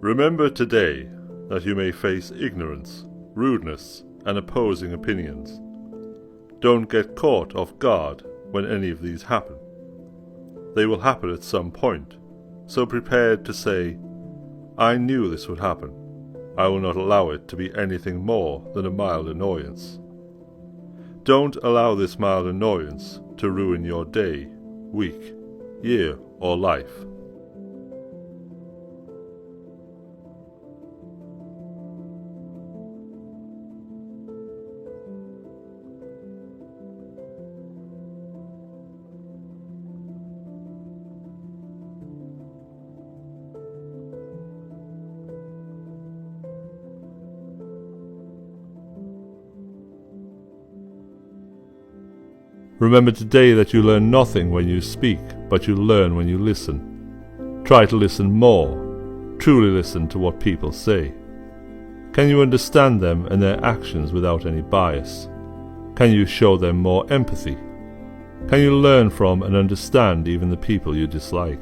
Remember today that you may face ignorance, rudeness, and opposing opinions. Don't get caught off guard when any of these happen. They will happen at some point, so prepare to say, "I knew this would happen. I will not allow it to be anything more than a mild annoyance." Don't allow this mild annoyance to ruin your day, week, year, or life. Remember today that you learn nothing when you speak, but you learn when you listen. Try to listen more. Truly listen to what people say. Can you understand them and their actions without any bias? Can you show them more empathy? Can you learn from and understand even the people you dislike?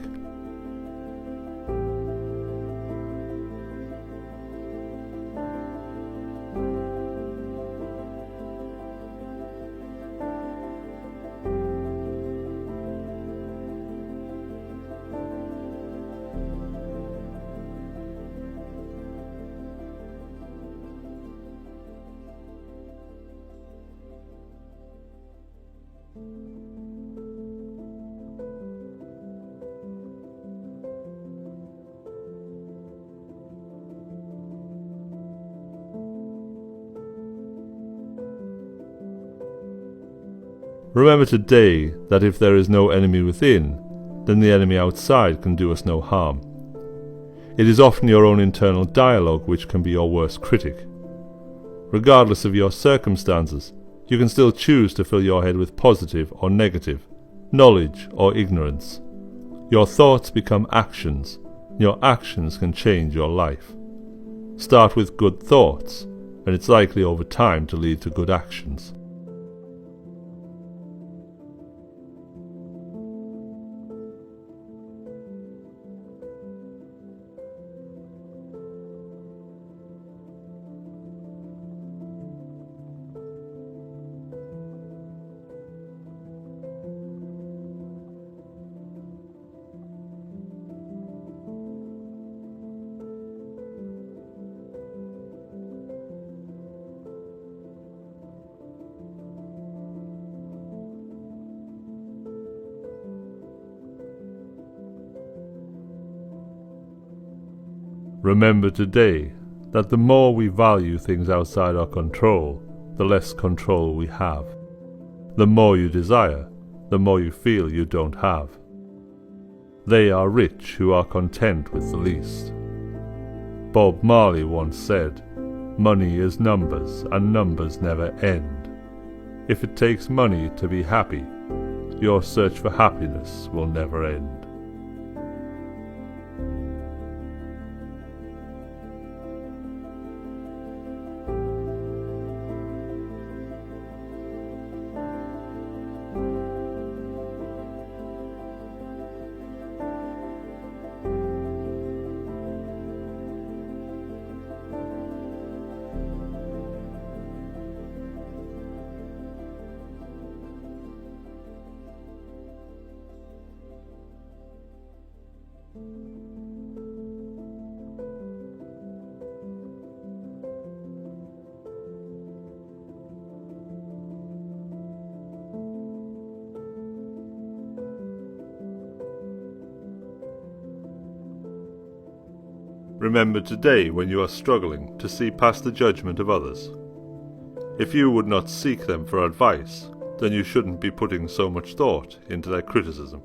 Remember today that if there is no enemy within, then the enemy outside can do us no harm. It is often your own internal dialogue which can be your worst critic. Regardless of your circumstances, you can still choose to fill your head with positive or negative, knowledge or ignorance. Your thoughts become actions, and your actions can change your life. Start with good thoughts, and it's likely over time to lead to good actions. Remember today that the more we value things outside our control, the less control we have. The more you desire, the more you feel you don't have. They are rich who are content with the least. Bob Marley once said, "Money is numbers, and numbers never end." If it takes money to be happy, your search for happiness will never end. Remember today when you are struggling to see past the judgment of others. If you would not seek them for advice, then you shouldn't be putting so much thought into their criticism.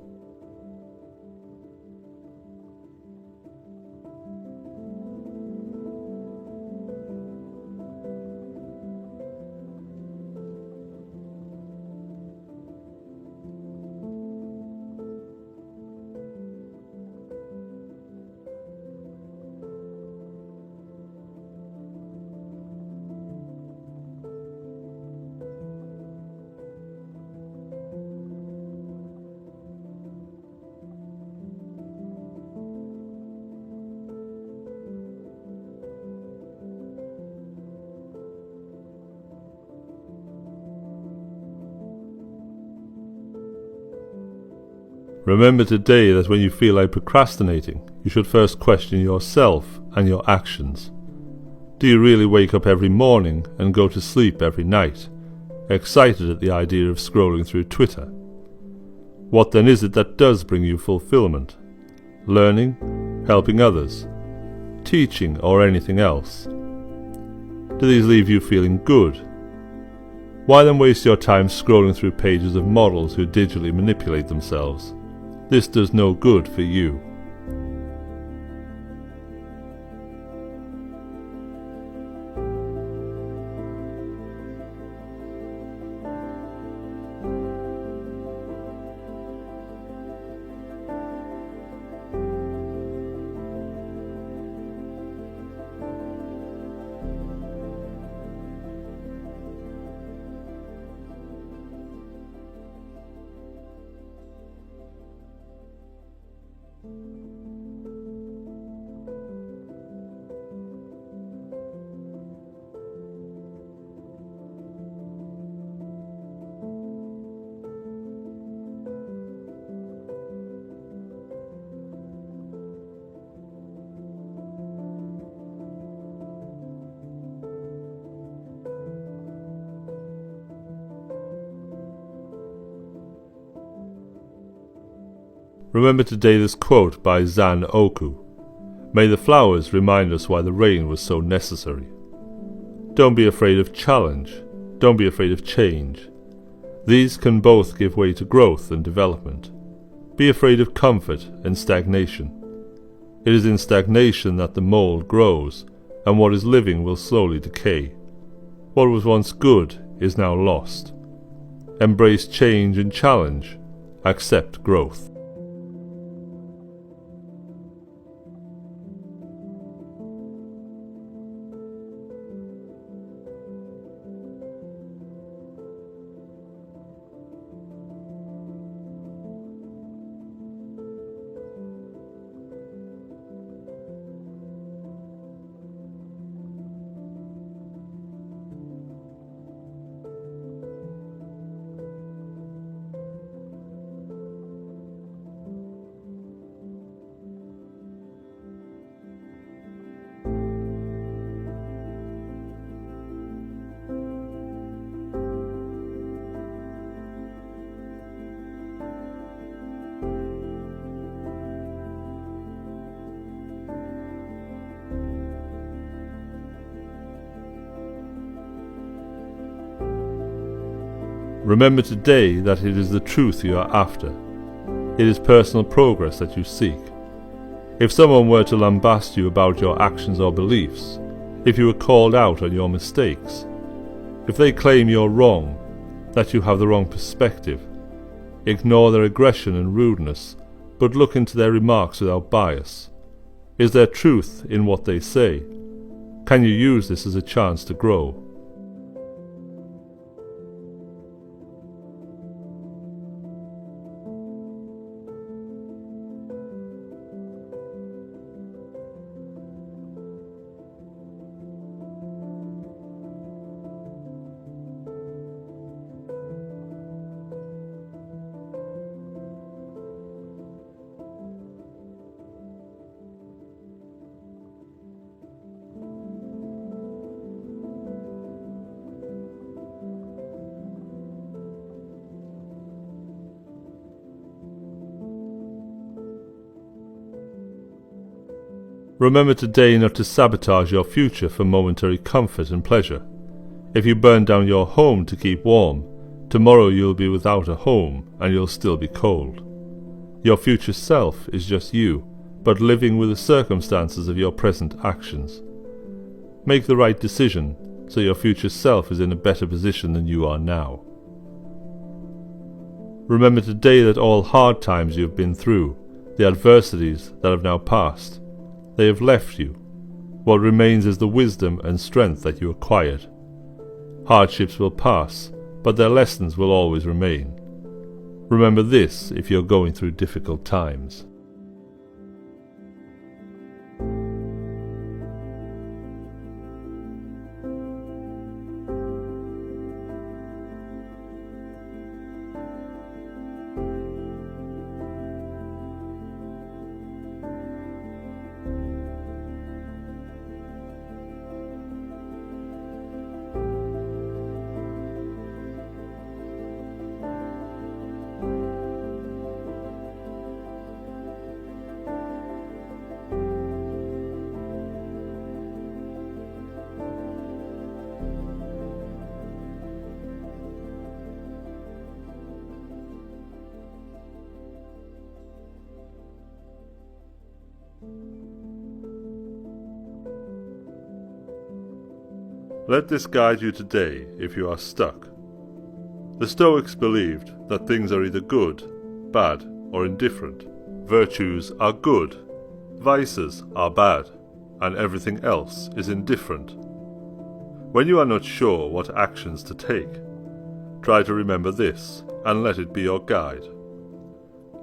Remember today that when you feel like procrastinating, you should first question yourself and your actions. Do you really wake up every morning and go to sleep every night, excited at the idea of scrolling through Twitter? What then is it that does bring you fulfillment? Learning, helping others, teaching, or anything else? Do these leave you feeling good? Why then waste your time scrolling through pages of models who digitally manipulate themselves? This does no good for you. Remember today this quote by Zan Oku. May the flowers remind us why the rain was so necessary. Don't be afraid of challenge. Don't be afraid of change. These can both give way to growth and development. Be afraid of comfort and stagnation. It is in stagnation that the mold grows, and what is living will slowly decay. What was once good is now lost. Embrace change and challenge. Accept growth. Remember today that it is the truth you are after. It is personal progress that you seek. If someone were to lambast you about your actions or beliefs, if you were called out on your mistakes, if they claim you're wrong, that you have the wrong perspective, ignore their aggression and rudeness, but look into their remarks without bias. Is there truth in what they say? Can you use this as a chance to grow? Remember today not to sabotage your future for momentary comfort and pleasure. If you burn down your home to keep warm, tomorrow you'll be without a home and you'll still be cold. Your future self is just you, but living with the circumstances of your present actions. Make the right decision so your future self is in a better position than you are now. Remember today that all hard times you have been through, the adversities that have now passed, they have left you. What remains is the wisdom and strength that you acquired. Hardships will pass, but their lessons will always remain. Remember this if you're going through difficult times. Let this guide you today if you are stuck. The Stoics believed that things are either good, bad, or indifferent. Virtues are good, vices are bad, and everything else is indifferent. When you are not sure what actions to take, try to remember this and let it be your guide.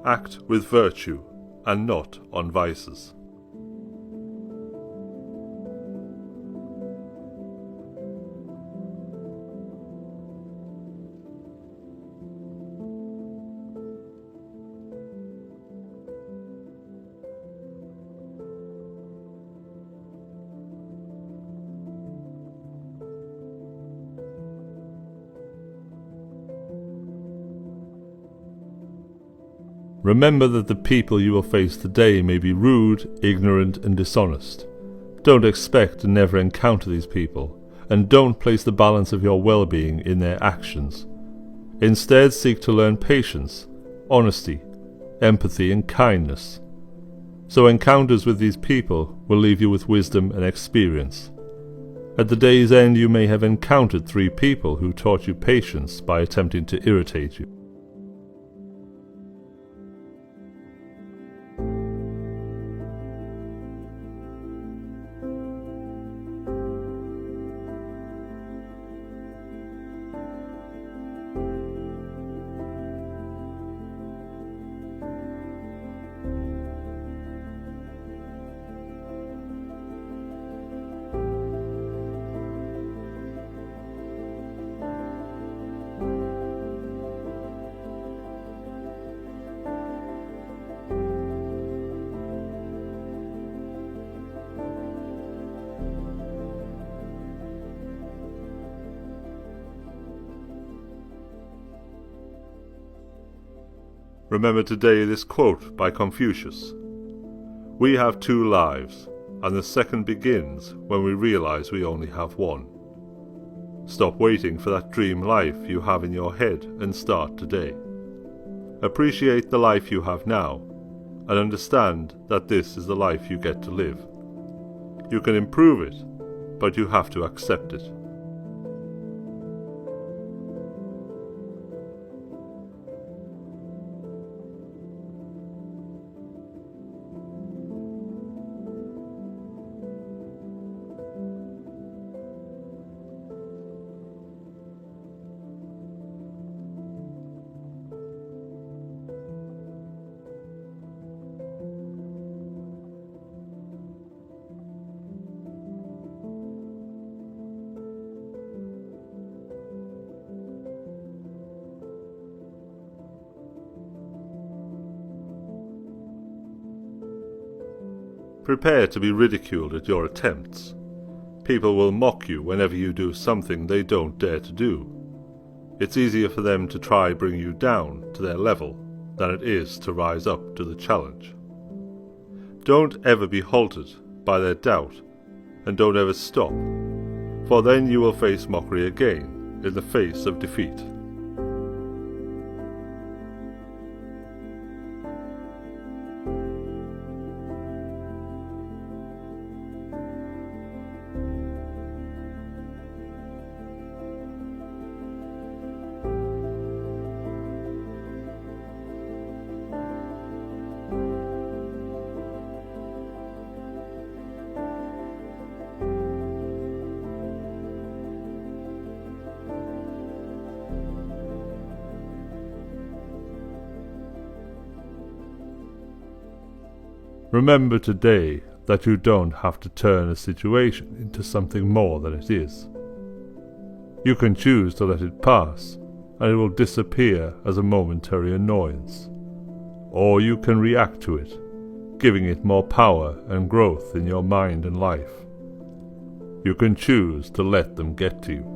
Act with virtue and not on vices. Remember that the people you will face today may be rude, ignorant, and dishonest. Don't expect to never encounter these people, and don't place the balance of your well-being in their actions. Instead, seek to learn patience, honesty, empathy, and kindness. So encounters with these people will leave you with wisdom and experience. At the day's end, you may have encountered 3 people who taught you patience by attempting to irritate you. Remember today this quote by Confucius: "We have 2 lives, and the second begins when we realize we only have one." Stop waiting for that dream life you have in your head and start today. Appreciate the life you have now, and understand that this is the life you get to live. You can improve it, but you have to accept it. Prepare to be ridiculed at your attempts. People will mock you whenever you do something they don't dare to do. It's easier for them to try bring you down to their level than it is to rise up to the challenge. Don't ever be halted by their doubt, and don't ever stop, for then you will face mockery again in the face of defeat. Remember today that you don't have to turn a situation into something more than it is. You can choose to let it pass, and it will disappear as a momentary annoyance. Or you can react to it, giving it more power and growth in your mind and life. You can choose to let them get to you.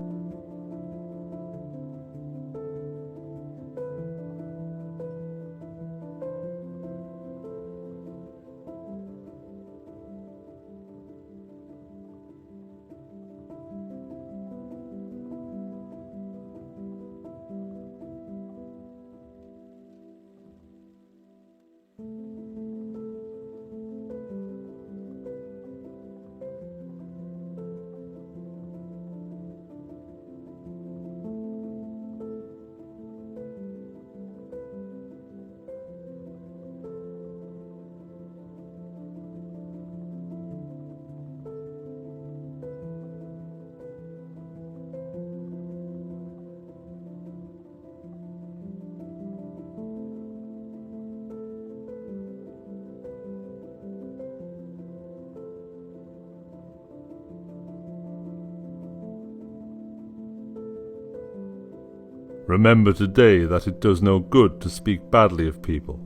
Remember today that it does no good to speak badly of people.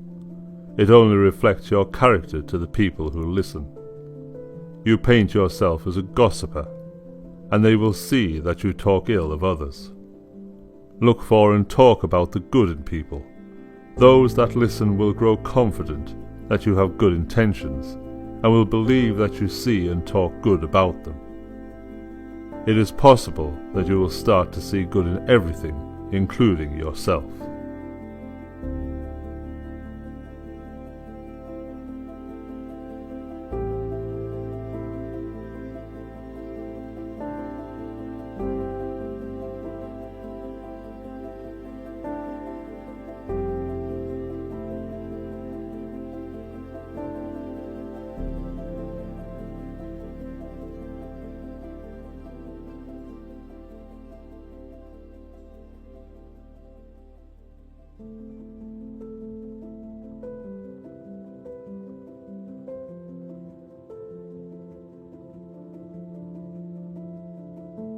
It only reflects your character to the people who listen. You paint yourself as a gossiper, and they will see that you talk ill of others. Look for and talk about the good in people. Those that listen will grow confident that you have good intentions, and will believe that you see and talk good about them. It is possible that you will start to see good in everything, including yourself.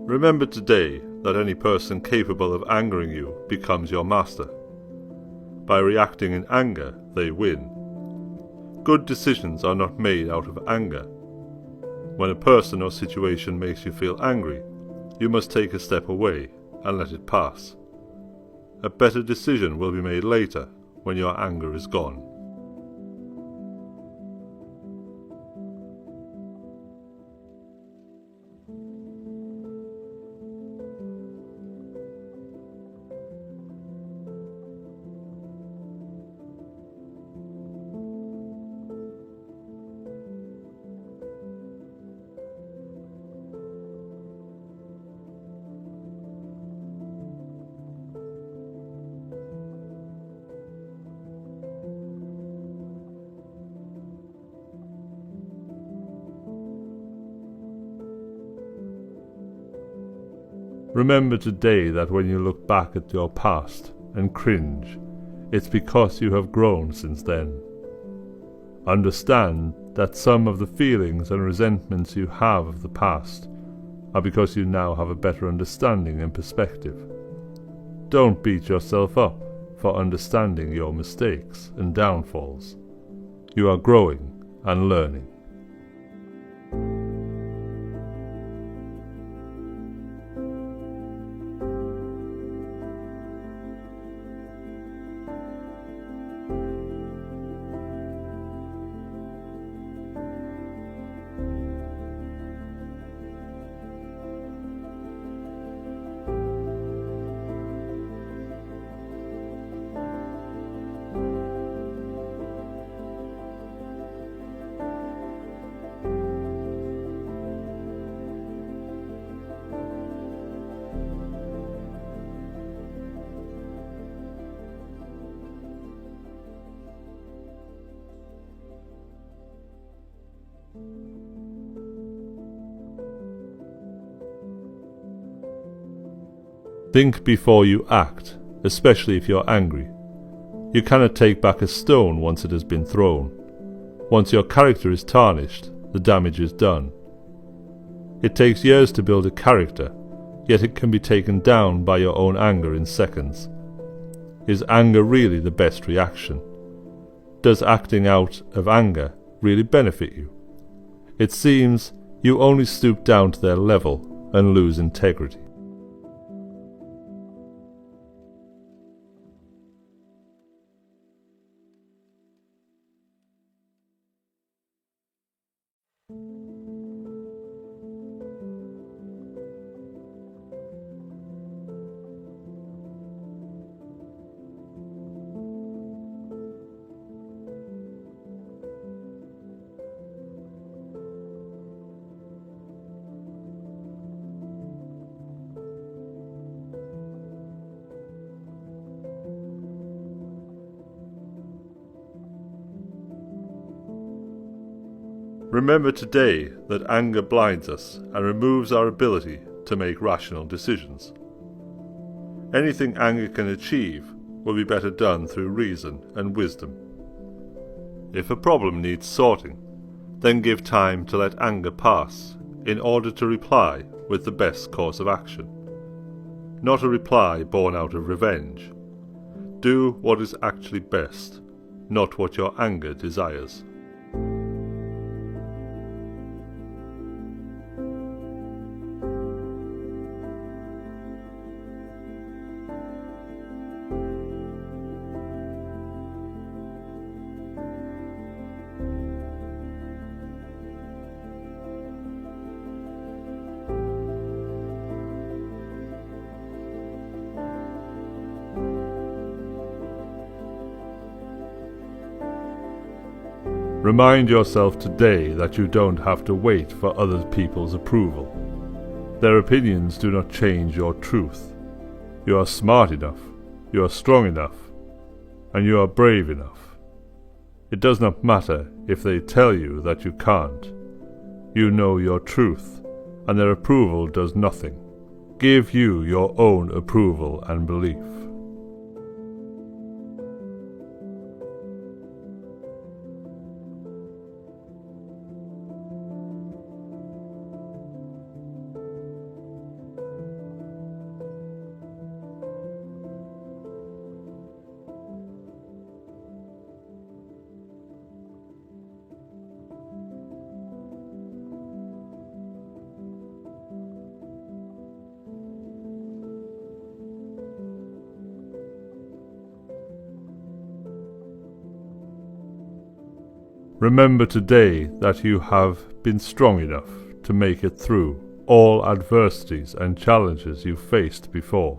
Remember today that any person capable of angering you becomes your master. By reacting in anger, they win. Good decisions are not made out of anger. When a person or situation makes you feel angry, you must take a step away and let it pass. A better decision will be made later when your anger is gone. Remember today that when you look back at your past and cringe, it's because you have grown since then. Understand that some of the feelings and resentments you have of the past are because you now have a better understanding and perspective. Don't beat yourself up for understanding your mistakes and downfalls. You are growing and learning. Think before you act, especially if you're angry. You cannot take back a stone once it has been thrown. Once your character is tarnished, the damage is done. It takes years to build a character, yet it can be taken down by your own anger in seconds. Is anger really the best reaction? Does acting out of anger really benefit you? It seems you only stoop down to their level and lose integrity. Remember today that anger blinds us and removes our ability to make rational decisions. Anything anger can achieve will be better done through reason and wisdom. If a problem needs sorting, then give time to let anger pass in order to reply with the best course of action. not a reply born out of revenge. Do what is actually best, not what your anger desires. Remind yourself today that you don't have to wait for other people's approval. Their opinions do not change your truth. You are smart enough, you are strong enough, and you are brave enough. It does not matter if they tell you that you can't. You know your truth, and their approval does nothing. Give you your own approval and belief. Remember today that you have been strong enough to make it through all adversities and challenges you faced before.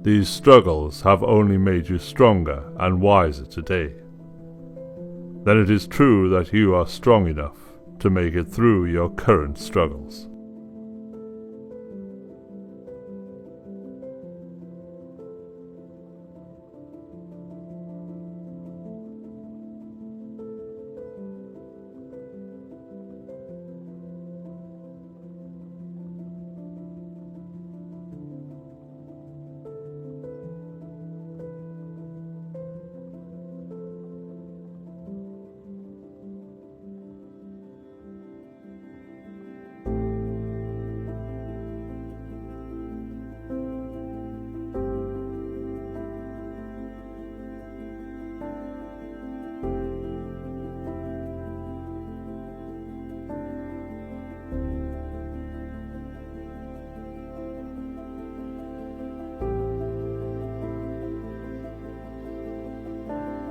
These struggles have only made you stronger and wiser today. Then it is true that you are strong enough to make it through your current struggles.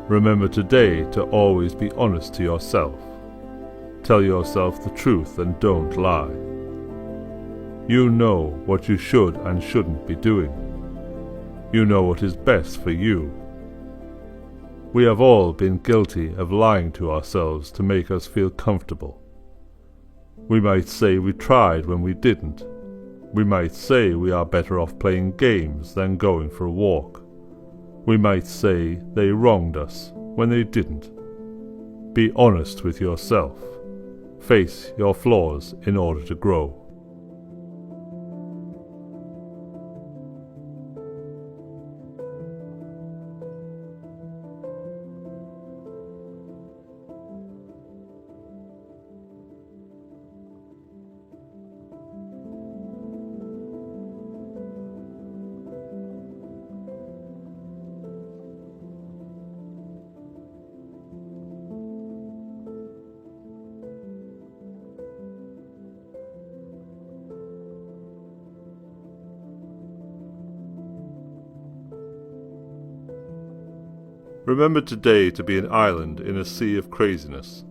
Remember today to always be honest to yourself. Tell yourself the truth and don't lie. You know what you should and shouldn't be doing. You know what is best for you. We have all been guilty of lying to ourselves to make us feel comfortable. We might say we tried when we didn't. We might say we are better off playing games than going for a walk. We might say they wronged us when they didn't. Be honest with yourself. Face your flaws in order to grow. Remember today to be an island in a sea of craziness.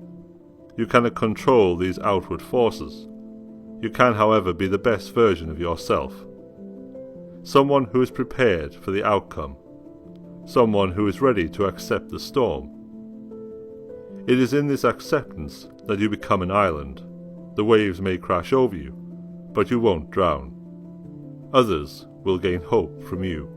You cannot control these outward forces. You can, however, be the best version of yourself. Someone who is prepared for the outcome. Someone who is ready to accept the storm. It is in this acceptance that you become an island. The waves may crash over you, but you won't drown. Others will gain hope from you.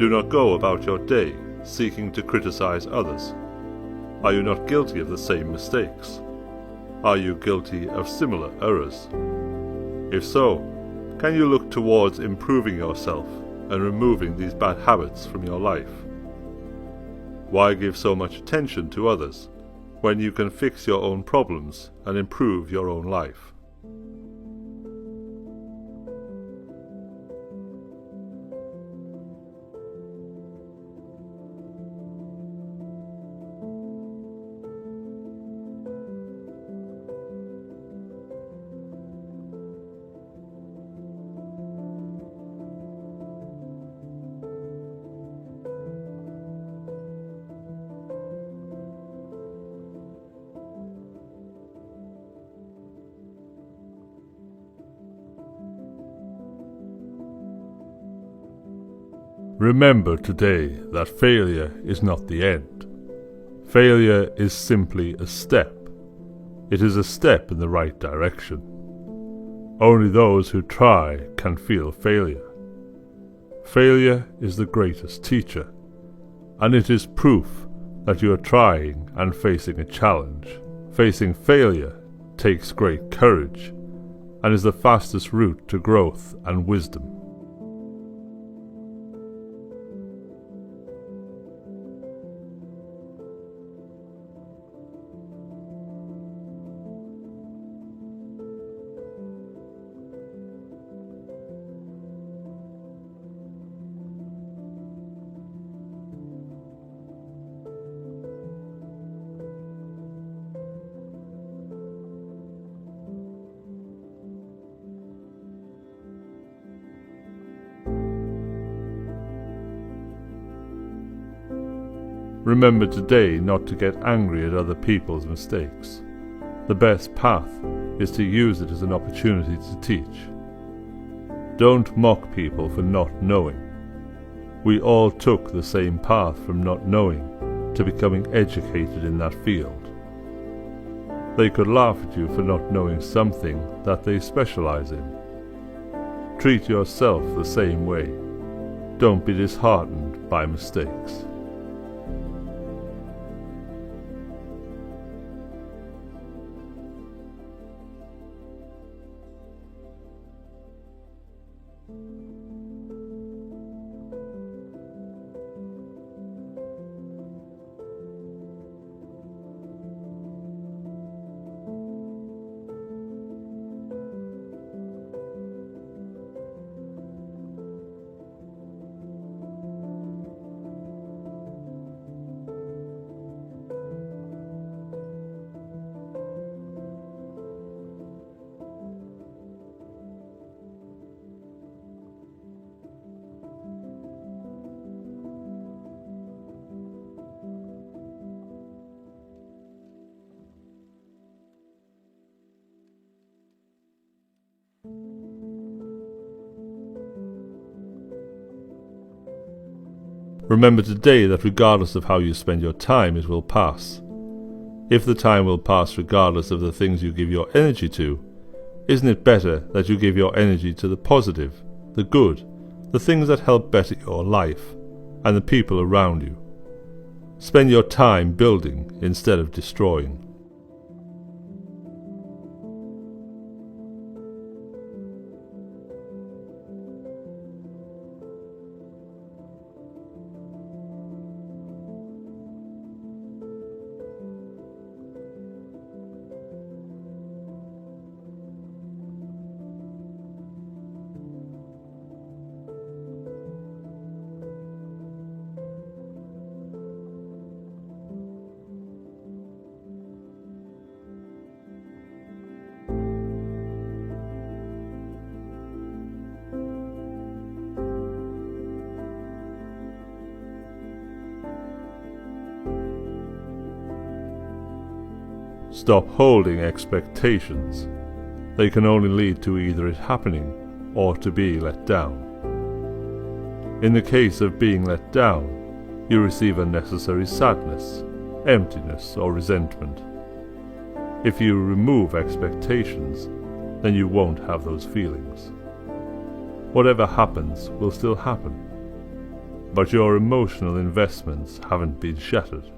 Do not go about your day seeking to criticize others. Are you not guilty of the same mistakes? Are you guilty of similar errors? If so, can you look towards improving yourself and removing these bad habits from your life? Why give so much attention to others when you can fix your own problems and improve your own life? Remember today that failure is not the end. Failure is simply a step. It is a step in the right direction. Only those who try can feel failure. Failure is the greatest teacher, and it is proof that you are trying and facing a challenge. Facing failure takes great courage and is the fastest route to growth and wisdom. Remember today not to get angry at other people's mistakes. The best path is to use it as an opportunity to teach. Don't mock people for not knowing. We all took the same path from not knowing to becoming educated in that field. They could laugh at you for not knowing something that they specialize in. Treat yourself the same way. Don't be disheartened by mistakes. Remember today that regardless of how you spend your time, it will pass. If the time will pass regardless of the things you give your energy to, isn't it better that you give your energy to the positive, the good, the things that help better your life and the people around you? Spend your time building instead of destroying. Stop holding expectations. They can only lead to either it happening or to be let down. In the case of being let down, you receive unnecessary sadness, emptiness, or resentment. If you remove expectations, then you won't have those feelings. Whatever happens will still happen. but your emotional investments haven't been shattered.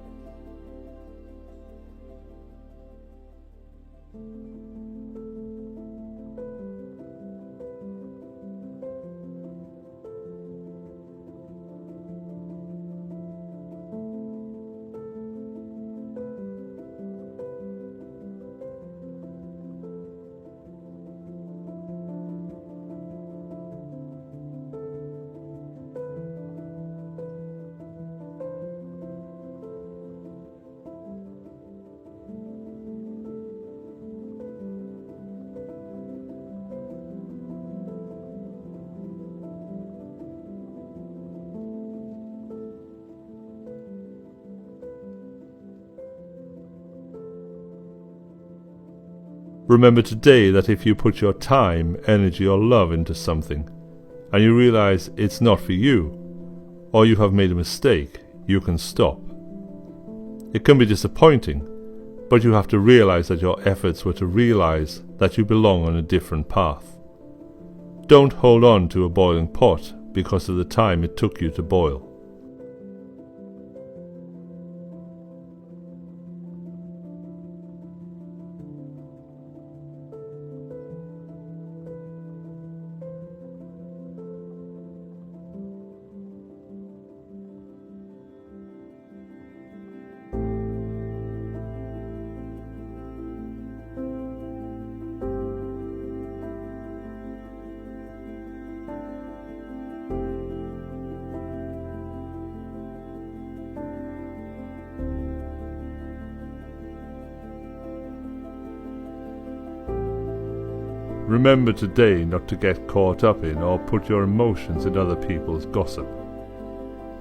Remember today that if you put your time, energy or love into something, and you realize it's not for you, or you have made a mistake, you can stop. It can be disappointing, but you have to realize that your efforts were to realize that you belong on a different path. Don't hold on to a boiling pot because of the time it took you to boil. Remember today not to get caught up in or put your emotions in other people's gossip.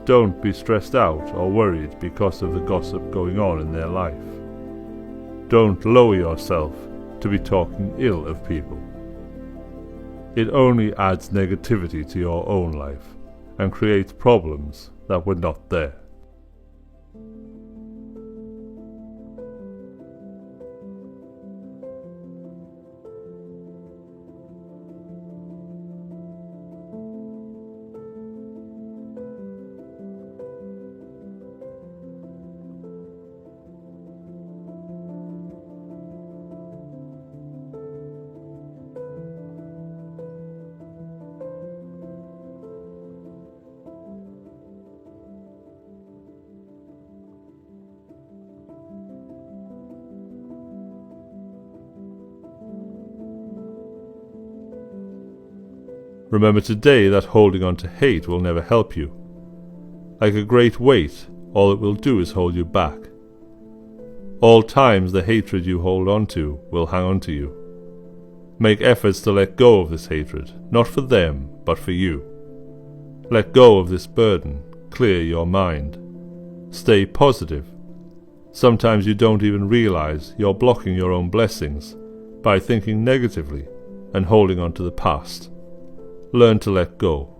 Don't be stressed out or worried because of the gossip going on in their life. Don't lower yourself to be talking ill of people. It only adds negativity to your own life and creates problems that were not there. Remember today that holding on to hate will never help you. Like a great weight, all it will do is hold you back. All times the hatred you hold on to will hang on to you. Make efforts to let go of this hatred, not for them, but for you. Let go of this burden, clear your mind. Stay positive. Sometimes you don't even realize you're blocking your own blessings by thinking negatively and holding on to the past. Learn to let go.